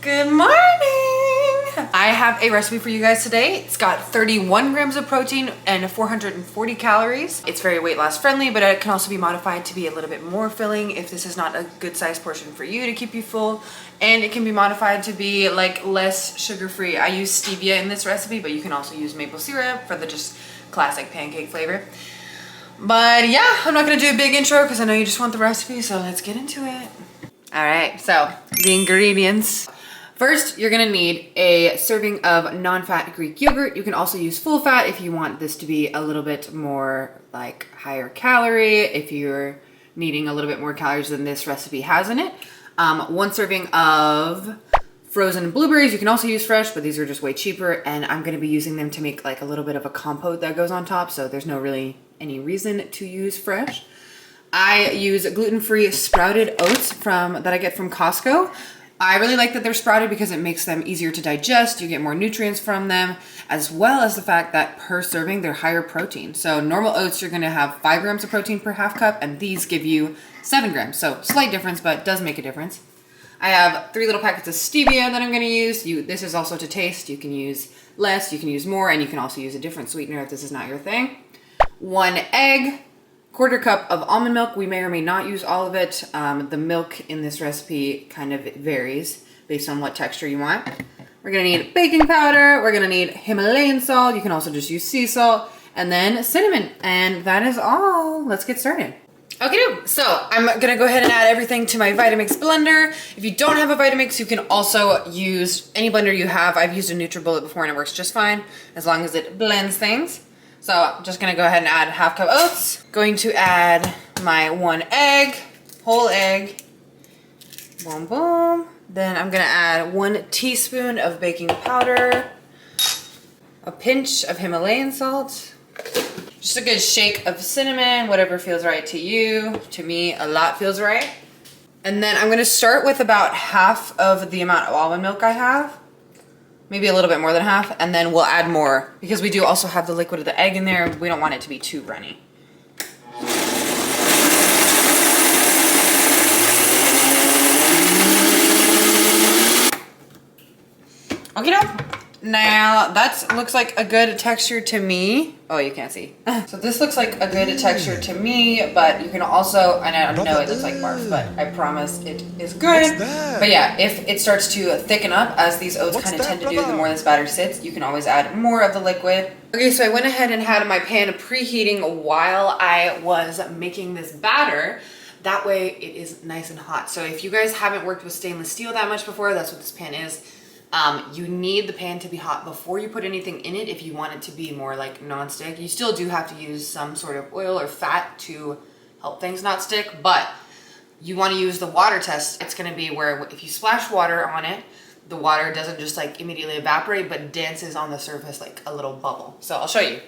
Good morning! I have a recipe for you guys today. It's got 31 grams of protein and 440 calories. It's very weight loss friendly, but it can also be modified to be a little bit more filling if this is not a good size portion for you to keep you full. And it can be modified to be like less sugar-free. I use stevia in this recipe, but you can also use maple syrup for the just classic pancake flavor. But yeah, I'm not gonna do a big intro because I know you just want the recipe, so let's get into it. All right, so the ingredients. First, you're gonna need a serving of non-fat Greek yogurt. You can also use full fat if you want this to be a little bit more like higher calorie, if you're needing a little bit more calories than this recipe has in it. 1 serving of frozen blueberries. You can also use fresh, but these are just way cheaper, and I'm gonna be using them to make like a little bit of a compote that goes on top, so there's no really any reason to use fresh. I use gluten-free sprouted oats that I get from Costco. I really like that they're sprouted because it makes them easier to digest. You get more nutrients from them, as well as the fact that per serving, they're higher protein. So normal oats, you're gonna have 5 grams of protein per half cup, and these give you 7 grams. So slight difference, but does make a difference. I have 3 little packets of stevia that I'm gonna use. This is also to taste. You can use less, you can use more, and you can also use a different sweetener if this is not your thing. 1 egg. 1/4 cup of almond milk. We may or may not use all of it. The milk in this recipe kind of varies based on what texture you want. We're gonna need baking powder. We're gonna need Himalayan salt. You can also just use sea salt, and then cinnamon. And that is all. Let's get started. Okay, so I'm gonna go ahead and add everything to my Vitamix blender. If you don't have a Vitamix, you can also use any blender you have. I've used a NutriBullet before and it works just fine as long as it blends things. So I'm just gonna go ahead and add 1/2 cup oats. Going to add my 1 egg, whole egg. Boom, boom. Then I'm gonna add 1 teaspoon of baking powder, a pinch of Himalayan salt, just a good shake of cinnamon, whatever feels right to you. To me, a lot feels right. And then I'm gonna start with about half of the amount of almond milk I have. Maybe a little bit more than half, and then we'll add more because we do also have the liquid of the egg in there. We don't want it to be too runny. Okay, now that looks like a good texture to me. Oh, you can't see. So this looks like a good texture to me, but you can also, and I know it looks like barf, but I promise it is good. But yeah, if it starts to thicken up, as these oats kind of tend to do the more this batter sits, you can always add more of the liquid. Okay, so I went ahead and had my pan preheating while I was making this batter. That way it is nice and hot. So if you guys haven't worked with stainless steel that much before, that's what this pan is. You need the pan to be hot before you put anything in it if you want it to be more like non-stick. You still do have to use some sort of oil or fat to help things not stick, but you want to use the water test. It's going to be where if you splash water on it, the water doesn't just like immediately evaporate, but dances on the surface like a little bubble. So I'll show you.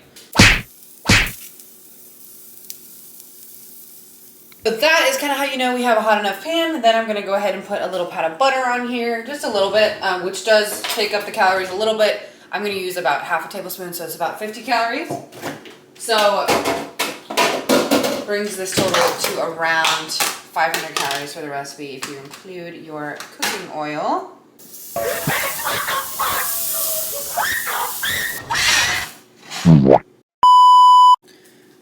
But that is kind of how you know we have a hot enough pan. Then I'm going to go ahead and put a little pat of butter on here, just a little bit, which does take up the calories a little bit. I'm going to use about 1/2 tablespoon, so it's about 50 calories. So brings this total to around 500 calories for the recipe if you include your cooking oil.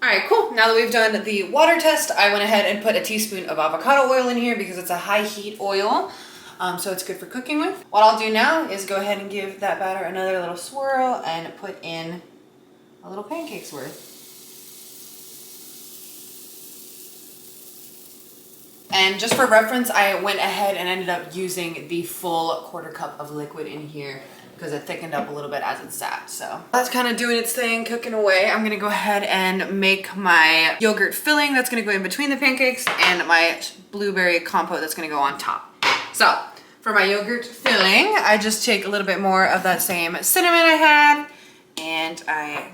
Alright, cool. Now that we've done the water test, I went ahead and put a teaspoon of avocado oil in here because it's a high heat oil, so it's good for cooking with. What I'll do now is go ahead and give that batter another little swirl and put in a little pancake's worth. And just for reference, I went ahead and ended up using the full 1/4 cup of liquid in here because it thickened up a little bit as it sat. So that's kind of doing its thing, cooking away. I'm gonna go ahead and make my yogurt filling that's gonna go in between the pancakes and my blueberry compote that's gonna go on top. So for my yogurt filling, I just take a little bit more of that same cinnamon I had and I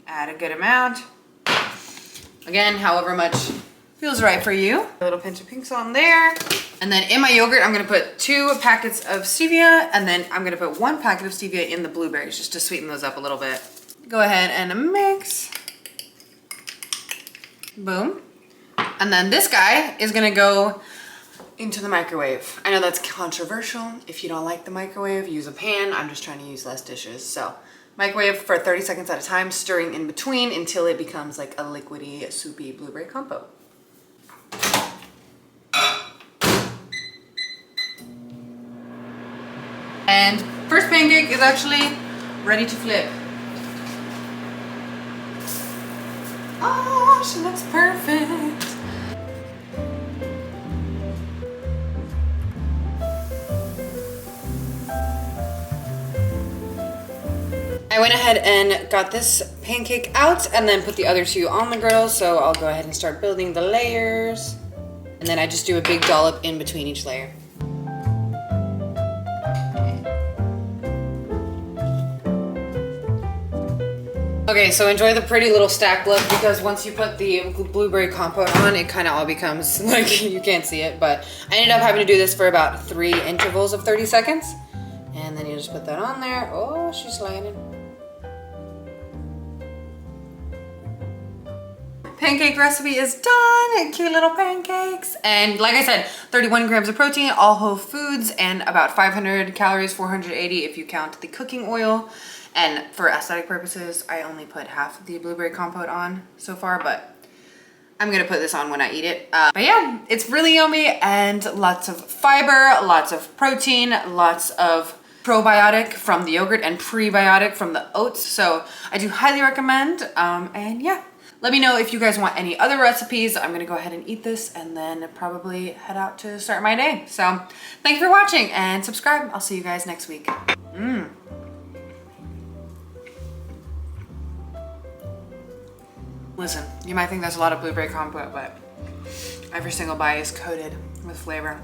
add a good amount. Again, however much feels right for you. A little pinch of pink salt in there. And then in my yogurt, I'm gonna put 2 packets of stevia, and then I'm gonna put 1 packet of stevia in the blueberries just to sweeten those up a little bit. Go ahead and mix. Boom. And then this guy is gonna go into the microwave. I know that's controversial. If you don't like the microwave, use a pan. I'm just trying to use less dishes. So microwave for 30 seconds at a time, stirring in between until it becomes like a liquidy, soupy blueberry compote. And first pancake is actually ready to flip. Oh, she looks perfect. I went ahead and got this pancake out and then put the other two on the griddle. So I'll go ahead and start building the layers. And then I just do a big dollop in between each layer. Okay, so enjoy the pretty little stack look, because once you put the blueberry compote on, it kind of all becomes like, you can't see it, but I ended up having to do this for about 3 intervals of 30 seconds. And then you just put that on there. Oh, she's landing. Pancake recipe is done. Cute little pancakes. And like I said, 31 grams of protein, all whole foods, and about 500 calories, 480 if you count the cooking oil. And for aesthetic purposes, I only put half of the blueberry compote on so far, but I'm gonna put this on when I eat it. But yeah, it's really yummy and lots of fiber, lots of protein, lots of probiotic from the yogurt and prebiotic from the oats. So I do highly recommend. And yeah, let me know if you guys want any other recipes. I'm gonna go ahead and eat this and then probably head out to start my day. So thank you for watching and subscribe. I'll see you guys next week. Listen, you might think there's a lot of blueberry compote, but every single bite is coated with flavor.